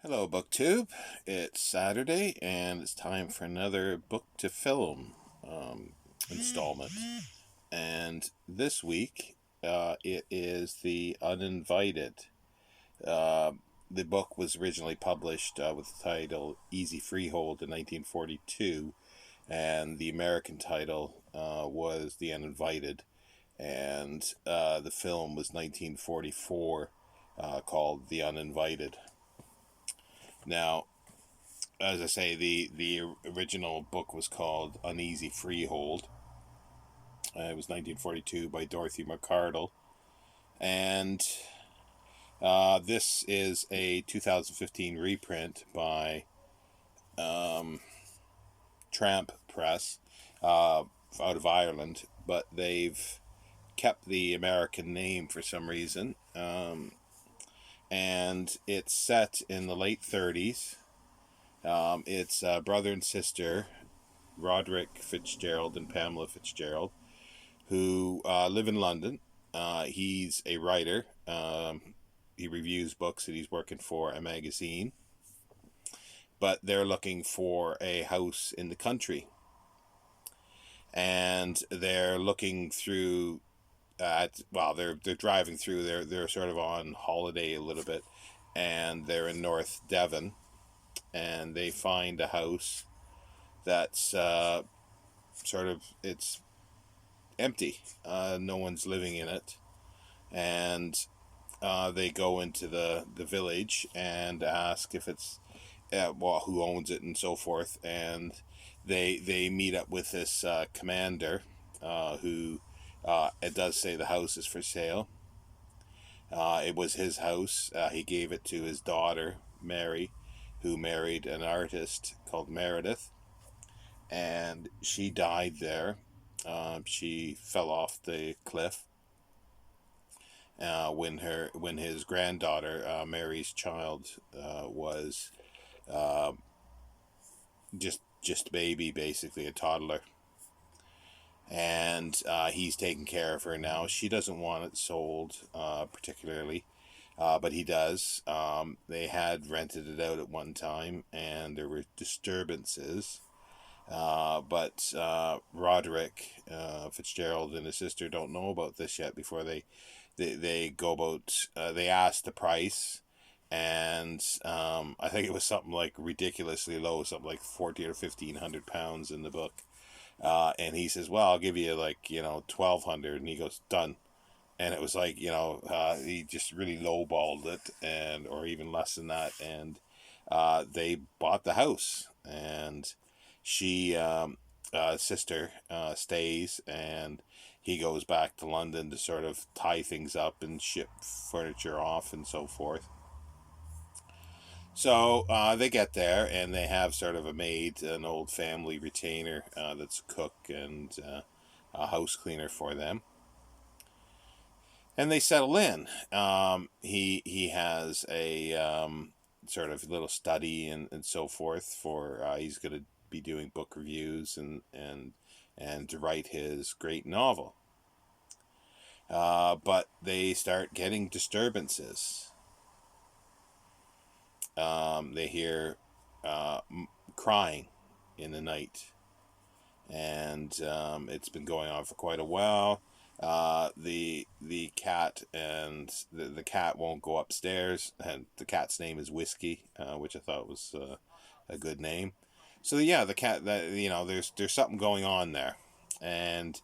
Hello, BookTube. It's Saturday, and it's time for another book to film installment. And this week, it is The Uninvited. Uh, the book was originally published with the title Easy Freehold in 1942, and the American title was The Uninvited, and the film was 1944, called The Uninvited. Now, as I say, the original book was called Uneasy Freehold. It was 1942 by Dorothy Macardle, and this is a 2015 reprint by um, Tramp Press, out of Ireland, but they've kept the American name for some reason, and it's set in the late 30s. It's brother and sister Roderick Fitzgerald and Pamela Fitzgerald, who live in London. He's a writer. He reviews books and he's working for a magazine. But they're looking for a house in the country. And they're looking through they're driving through. They're sort of on holiday a little bit, and they're in North Devon, and they find a house that's it's empty. No one's living in it, and they go into the village and ask if it's who owns it and so forth, and they meet up with this commander who it does say the house is for sale. It was his house. He gave it to his daughter Mary, who married an artist called Meredith, and she died there. She fell off the cliff when his granddaughter Mary's child was uh, just a baby, basically a toddler, and he's taking care of her now. She doesn't want it sold particularly, but he does. They had rented it out at one time, and there were disturbances. But Roderick Fitzgerald and his sister don't know about this yet before they go about, they ask the price, and I think it was something like ridiculously low, something like 14 or £1,500 in the book. And he says, well, I'll give you like, 1,200, and he goes, done. And it was like, he just really lowballed it, and or even less than that, and they bought the house. And she sister stays, and he goes back to London to sort of tie things up and ship furniture off and so forth. So they get there, and they have sort of a maid, an old family retainer that's a cook and a house cleaner for them. And they settle in. He has a sort of little study and so forth for he's going to be doing book reviews and to write his great novel. But they start getting disturbances. They hear crying in the night, and it's been going on for quite a while. The cat and the cat won't go upstairs, and the cat's name is Whiskey, which I thought was a good name. So yeah, the cat, that there's something going on there, and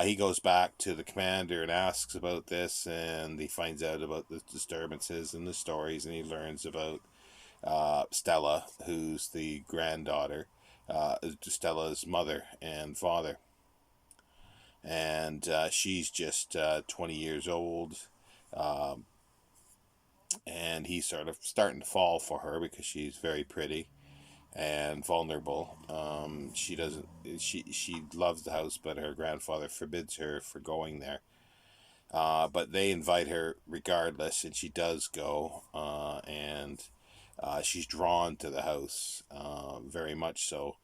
he goes back to the commander and asks about this, and he finds out about the disturbances and the stories, and he learns about Stella, who's the granddaughter, Stella's mother and father, and she's just 20 years old, um, and he's sort of starting to fall for her because she's very pretty and vulnerable. She doesn't. She loves the house, but her grandfather forbids her for going there. But they invite her regardless, and she does go, and she's drawn to the house, very much so.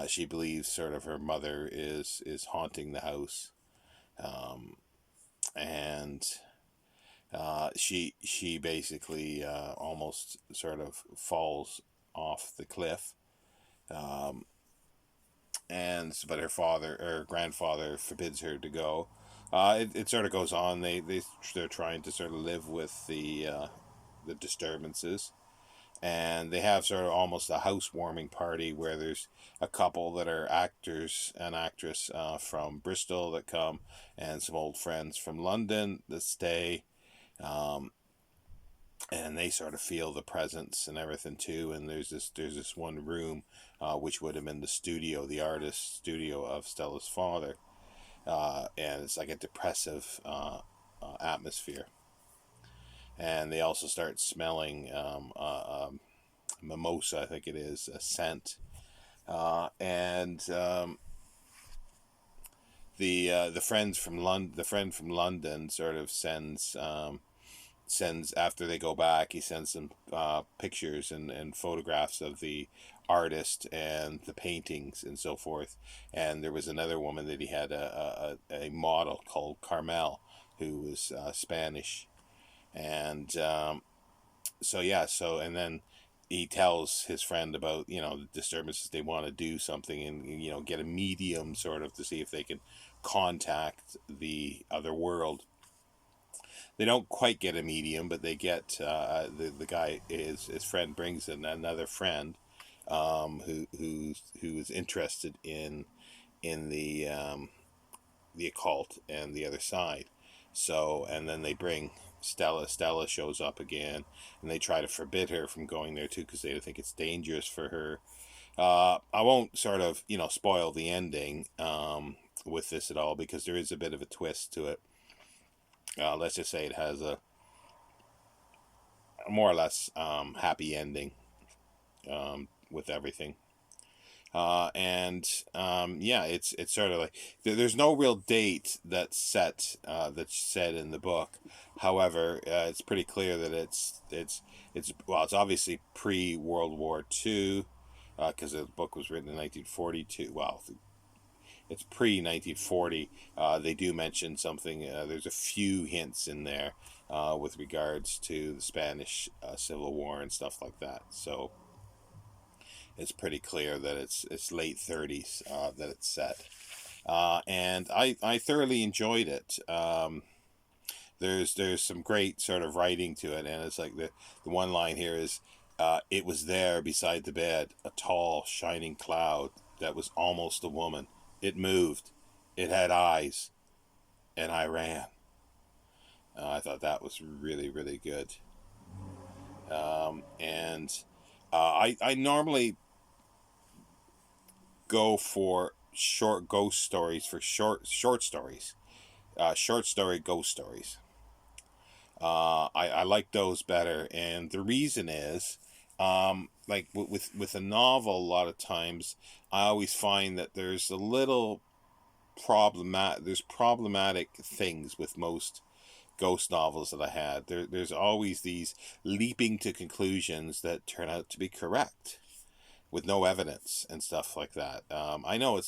She believes sort of her mother is haunting the house, and She basically almost sort of falls off the cliff, um, and but her grandfather forbids her to go. It sort of goes on. They're trying to sort of live with the disturbances, and they have sort of almost a housewarming party where there's a couple that are actors and actress from Bristol that come, and some old friends from London that stay. Um, and they sort of feel the presence and everything too. And there's this one room, which would have been the studio, the artist's studio of Stella's father, and it's like a depressive atmosphere. And they also start smelling mimosa, I think it is, a scent, and the friend from London sort of sends after they go back. He sends some pictures and photographs of the artist and the paintings and so forth. And there was another woman that he had a model called Carmel, who was Spanish. And so yeah, so and then he tells his friend about the disturbances. They want to do something and get a medium sort of to see if they can contact the other world. They don't quite get a medium, but they get the guy. His friend brings in another friend, who is interested in the occult and the other side. So, and then they bring Stella. Stella shows up again, and they try to forbid her from going there too because they think it's dangerous for her. I won't sort of spoil the ending with this at all, because there is a bit of a twist to it. Let's just say it has a more or less happy ending with everything. And yeah, it's sort of like there's no real date that's said in the book. However, it's pretty clear that it's obviously pre World War II, because the book was written in 1942. Well, it's pre 1940. They do mention something. There's a few hints in there with regards to the Spanish Civil War and stuff like that. So it's pretty clear that it's late 30s that it's set. And I thoroughly enjoyed it. There's some great sort of writing to it, and it's like the one line here is, it was there beside the bed, a tall shining cloud that was almost a woman. It moved, it had eyes, and I ran. I thought that was really, really good. And I normally go for short ghost stories, for short stories, short story ghost stories. I like those better, and the reason is, like with a novel, a lot of times I always find that there's a little problematic things with most ghost novels that I had. There's always these leaping to conclusions that turn out to be correct with no evidence and stuff like that. I know uh,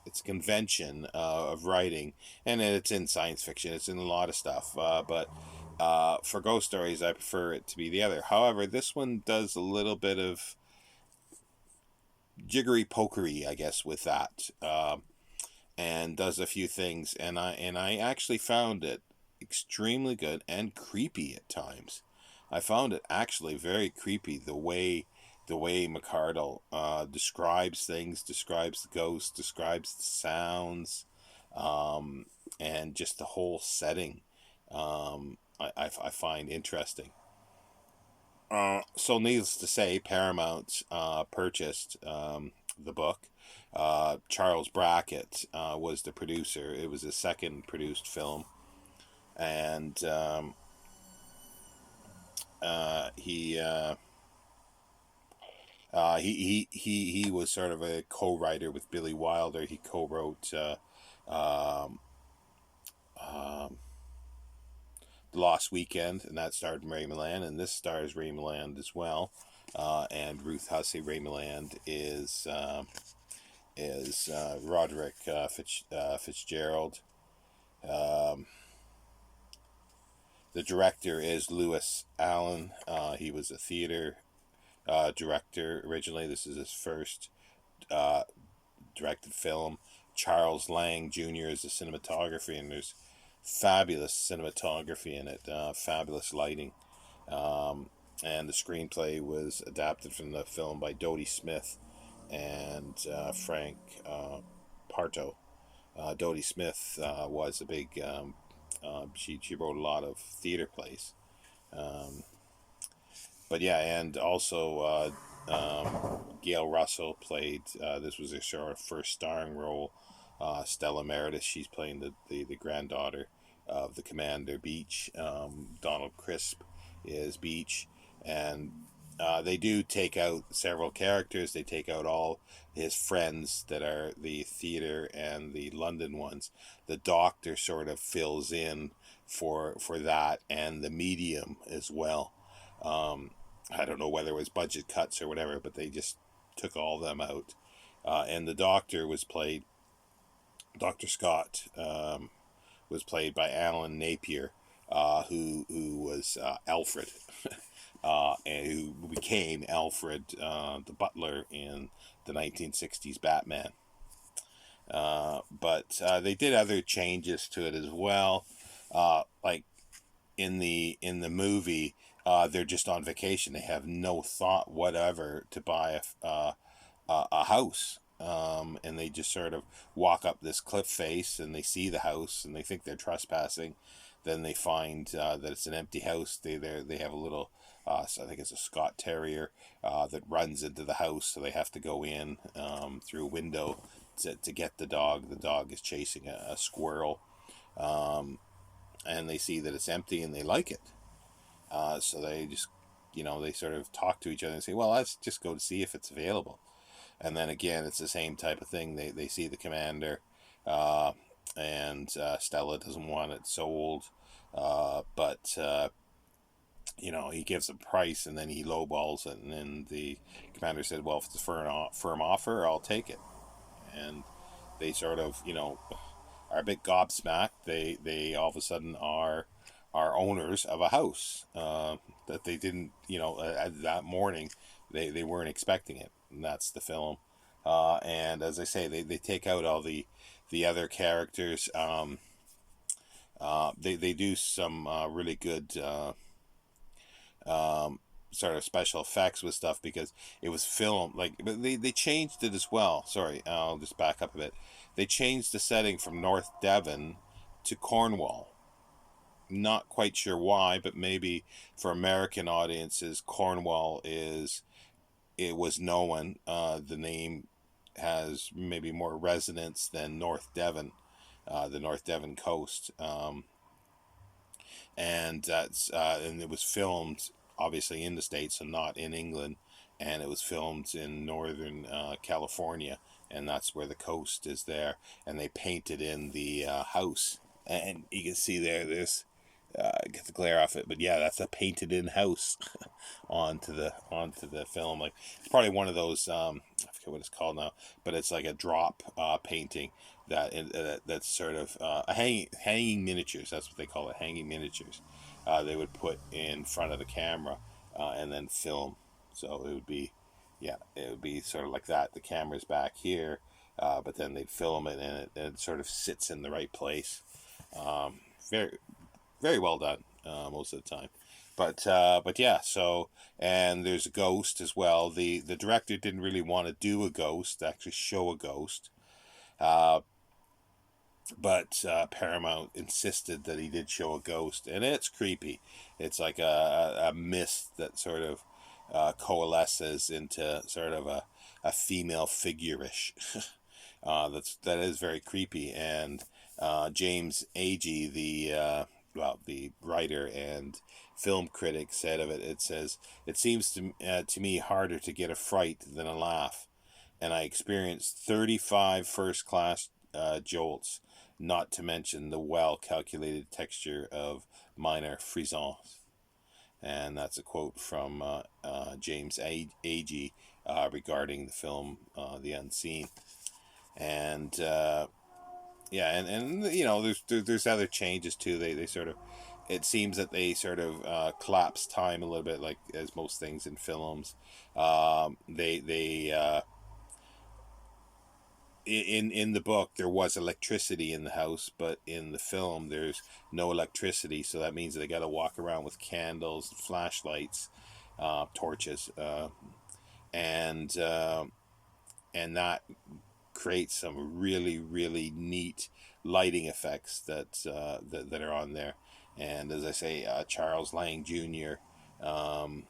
it's a convention of writing, and it's in science fiction. It's in a lot of stuff, but for ghost stories, I prefer it to be the other. However, this one does a little bit of jiggery pokery, I guess, with that, and does a few things, and I actually found it extremely good and creepy at times. I found it actually very creepy, the way Macardle describes things, describes the ghosts, describes the sounds, um, and just the whole setting. I find interesting. So needless to say, Paramount purchased the book. Charles Brackett was the producer. It was his second produced film, and he he was sort of a co-writer with Billy Wilder. He co-wrote um, um, The Lost Weekend, and that starred Ray Milland, and this stars Ray Milland as well. And Ruth Hussey. Ray Milland is Roderick Fitzgerald. Um, the director is Lewis Allen. He was a theater director originally. This is his first uh, directed film. Charles Lang Jr. is the cinematography, and there's fabulous cinematography in it, fabulous lighting. And the screenplay was adapted from the film by Dodie Smith and Frank Parto. Dodie Smith was a big. She wrote a lot of theater plays. Um, but yeah, and also Gail Russell played. This was her sort of first starring role. Stella Meredith. She's playing the granddaughter of the commander Beach. Donald Crisp is Beach, and they do take out several characters. They take out all his friends that are the theater and the London ones. The doctor sort of fills in for that, and the medium as well. I don't know whether it was budget cuts or whatever, but they just took all of them out. And the doctor was played, Dr. Scott was played by Alan Napier, who was Alfred, and who became Alfred the butler in the 1960s Batman. But they did other changes to it as well. Like in the movie, they're just on vacation. They have no thought whatever to buy a house. And they just sort of walk up this cliff face, and they see the house, and they think they're trespassing. Then they find that it's an empty house. They have a little, so I think it's a Scott Terrier that runs into the house, so they have to go in through a window to get the dog. The dog is chasing a squirrel, and they see that it's empty, and they like it. So they just, they sort of talk to each other and say, well, let's just go to see if it's available. And then again, it's the same type of thing. They see the commander, and Stella doesn't want it sold, but he gives a price, and then he lowballs it, and then the commander said, well, if it's a firm offer, I'll take it. And they sort of, are a bit gobsmacked. They all of a sudden are owners of a house that they didn't, that morning they weren't expecting it, and that's the film. And as I say, they take out all the other characters. They do some really good sort of special effects with stuff, because it was filmed but they changed it as well. Sorry, I'll just back up a bit. They changed the setting from North Devon to Cornwall. Not quite sure why, but maybe for American audiences, Cornwall it was known. The name has maybe more resonance than North Devon, the North Devon coast. And it was filmed obviously in the States and not in England, and it was filmed in northern California, and that's where the coast is there. And they painted in the house, and you can see there's get the glare off it, but yeah, that's a painted in house onto the film. Like, it's probably one of those I forget what it's called now, but it's like a drop painting that's sort of a hanging miniatures. That's what they call it, hanging miniatures. They would put in front of the camera and then film. So it would be, yeah, it would be sort of like that. The camera's back here, but then they'd film it, and it sort of sits in the right place. Very, very well done most of the time. But yeah, so, and there's a ghost as well. The director didn't really want to do a ghost, actually show a ghost. But Paramount insisted that he did show a ghost, and it's creepy. It's like a mist that sort of coalesces into sort of a female figure-ish. That is very creepy. And James Agee, the writer and film critic, said of it, it says, it seems to me harder to get a fright than a laugh, and I experienced 35 first-class jolts, not to mention the well-calculated texture of minor frisons. And that's a quote from James Agee regarding the film The Unseen. and yeah, and there's other changes too. They sort of, it seems that they sort of collapse time a little bit, like as most things in films. They in the book there was electricity in the house, but in the film there's no electricity, so that means they got to walk around with candles, flashlights, torches, and that create some really really neat lighting effects that are on there. And as I say, Charles Lang Jr. Um,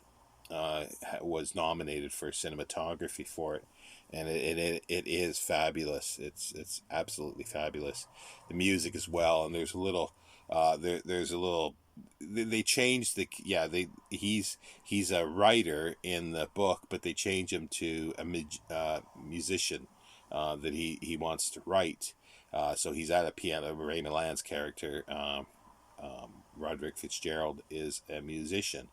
was nominated for cinematography for it, and it is fabulous. It's absolutely fabulous. The music as well, and there's a little there's a little they changed the yeah they he's a writer in the book, but they change him to a musician that he wants to write. So he's at a piano. Ray Milland's character, Roderick Fitzgerald, is a musician,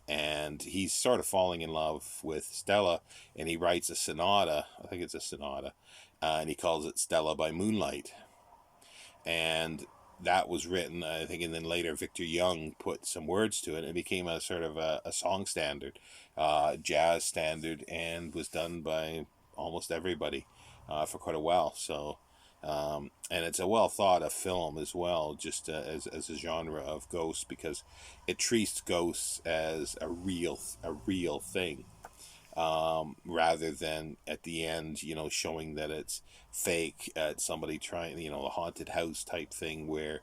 and he's sort of falling in love with Stella, and he writes a sonata. I think it's a sonata, and he calls it Stella by Moonlight. And that was written, I think, and then later Victor Young put some words to it, and it became a sort of a song standard, jazz standard, and was done by almost everybody for quite a while. So, and it's a well thought of film as well, just as a genre of ghosts, because it treats ghosts as a real thing, rather than at the end, showing that it's fake. Somebody trying, a haunted house type thing where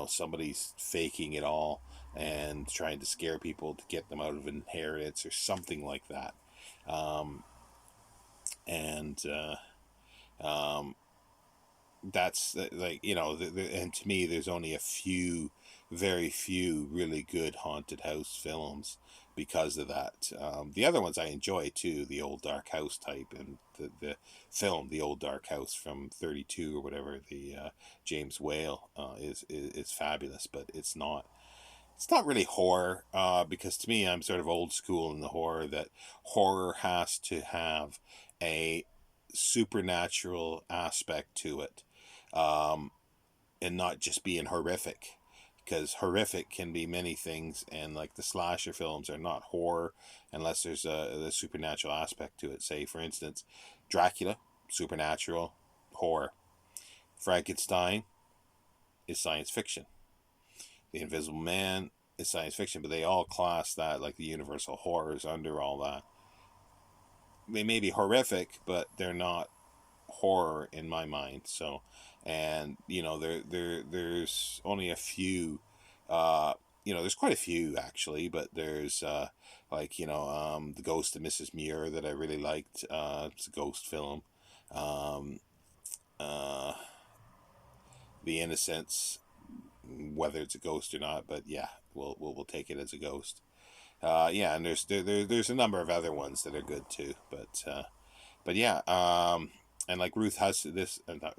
somebody's faking it all and trying to scare people to get them out of inheritance or something like that. Um, and That's like, and to me there's only a few, very few really good haunted house films because of that. The other ones I enjoy too, the old dark house type, and the film The Old Dark House from 32 or whatever, the James Whale, is fabulous, but it's not really horror, because to me I'm sort of old school in the horror, that horror has to have a supernatural aspect to it, um, and not just being horrific, because horrific can be many things, and like the slasher films are not horror unless there's a supernatural aspect to it. Say for instance, Dracula, supernatural, horror. Frankenstein is science fiction. The Invisible Man is science fiction, but they all class that, like the universal horrors, under all that. They may be horrific, but they're not horror in my mind. So, and there's only a few. There's quite a few actually, but there's like the Ghost of Mrs. Muir that I really liked. It's a ghost film. Um, uh, the Innocents, whether it's a ghost or not, but yeah, we'll take it as a ghost. Yeah, and there's a number of other ones that are good too, but yeah, and like Ruth Hussey,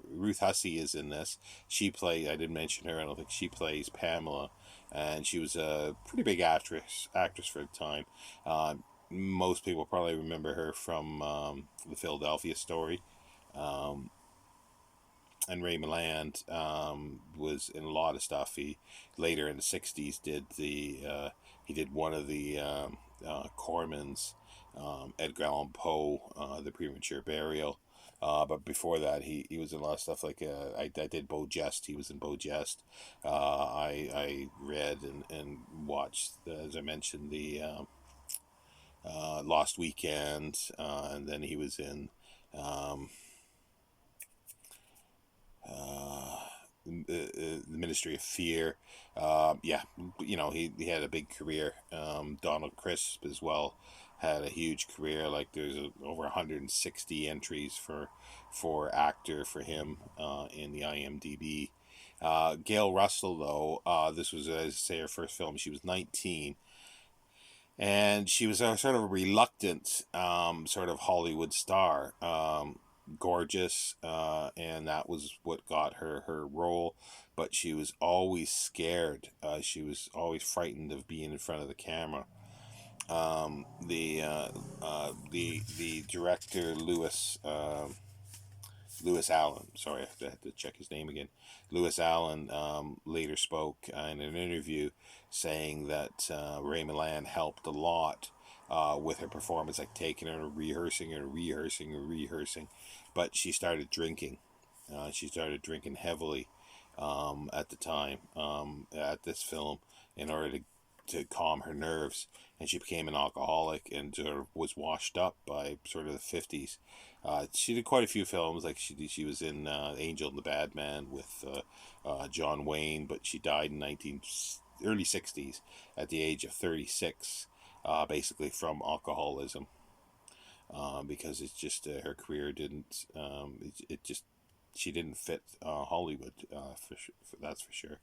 Ruth Hussey is in this. I didn't mention her. I don't think she plays Pamela, and she was a pretty big actress for the time. Most people probably remember her from the Philadelphia Story. Um, and Ray Milland was in a lot of stuff. He later in the '60s he did one of the Cormans, Edgar Allan Poe, The Premature Burial. But before that, he was in a lot of stuff, like I did Beau Geste. He was in Beau Geste. I read and watched, as I mentioned, the Lost Weekend, and then he was in um, the Ministry of Fear. Yeah, he had a big career. Donald Crisp as well had a huge career. Like there's over 160 entries for actor for him in the IMDb. Gail Russell, though, this was, as I say, her first film. She was 19, and she was a sort of a reluctant sort of Hollywood star. Gorgeous, and that was what got her role. But she was always scared. She was always frightened of being in front of the camera. The director Lewis. Lewis Allen. Sorry, I have to check his name again. Lewis Allen later spoke in an interview saying that Ray Milland helped a lot with her performance, like taking her and rehearsing and rehearsing and rehearsing. But she started drinking. She started drinking heavily at the time at this film in order to calm her nerves, and she became an alcoholic and sort of was washed up by sort of the 50s. She did quite a few films, like she was in Angel and the Bad Man with John Wayne, but she died in early 60s at the age of 36, basically from alcoholism, because it's just her career didn't it just she didn't fit Hollywood, that's for sure.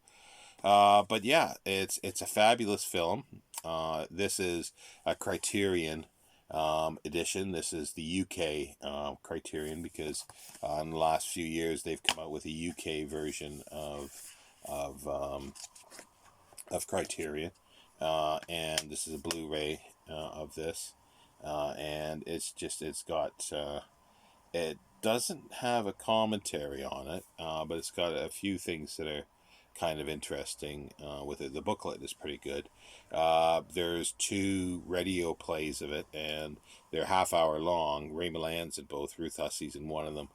But yeah, it's a fabulous film. This is a Criterion edition. This is the UK Criterion, because in the last few years they've come out with a UK version of Criterion, and this is a Blu-ray of this, and it's got it doesn't have a commentary on it, but it's got a few things that are kind of interesting with it. The booklet is pretty good. There's 2 radio plays of it, and they're half-hour long. Ray Milland's in both. Ruth Hussey's in one of them,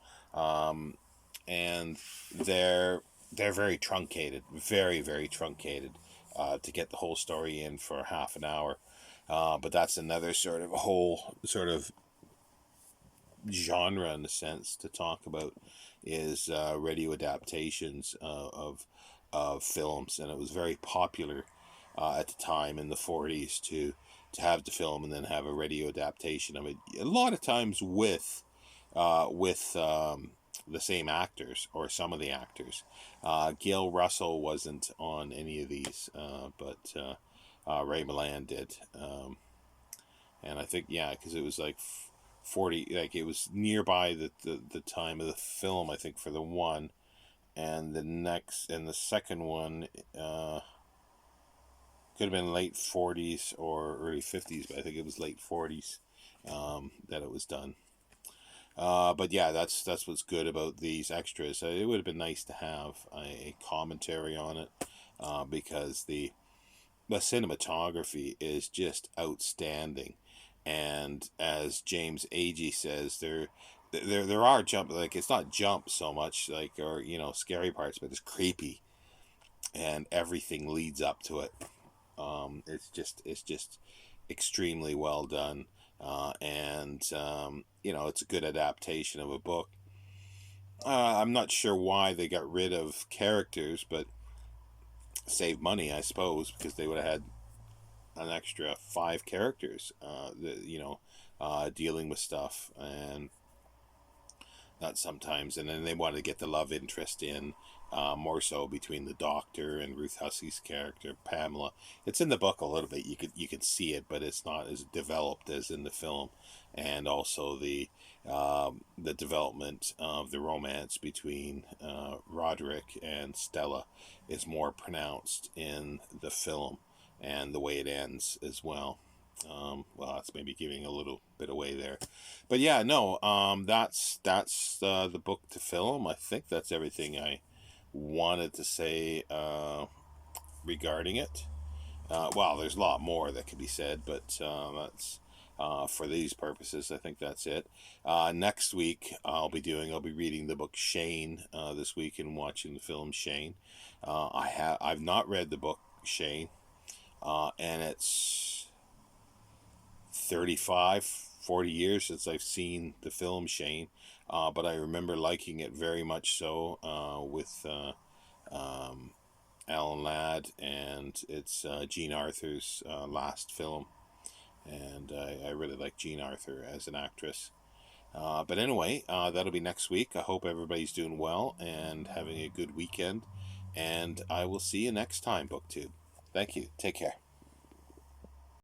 and they're very truncated, very very truncated, to get the whole story in for half an hour. But that's another sort of whole sort of genre in a sense to talk about, is radio adaptations of films, and it was very popular at the time in the 40s to have the film and then have a radio adaptation of it, a lot of times with the same actors or some of the actors. Gail Russell wasn't on any of these, but Ray Milland did, and I think, yeah, because it was like 40, like it was nearby the time of the film, I think, for the one, and the second one could have been late 40s or early 50s, but I think it was late 40s that it was done. But yeah, that's what's good about these extras. It would have been nice to have a commentary on it, because the cinematography is just outstanding, and as James Agee says, there are jump, like it's not jump so much, like, or scary parts, but it's creepy, and everything leads up to it. It's just extremely well done, and it's a good adaptation of a book. I'm not sure why they got rid of characters, but save money, I suppose, because they would have had an extra 5 characters, dealing with stuff, and that sometimes, and then they wanted to get the love interest in, more so between the Doctor and Ruth Hussey's character Pamela. It's in the book a little bit. You could see it, but it's not as developed as in the film, and also the development of the romance between Roderick and Stella is more pronounced in the film, and the way it ends as well. Well, that's maybe giving a little bit away there, but yeah, no. That's the book to film. I think that's everything I wanted to say regarding it. Well, there's a lot more that could be said, but that's for these purposes. I think that's it. Next week I'll be reading the book Shane this week, and watching the film Shane. I've not read the book Shane, and it's 40 years since I've seen the film Shane, but I remember liking it very much so, with Alan Ladd, and it's Jean Arthur's last film, and I really like Jean Arthur as an actress. But anyway, that'll be next week. I hope everybody's doing well and having a good weekend, and I will see you next time, BookTube. Thank you. Take care.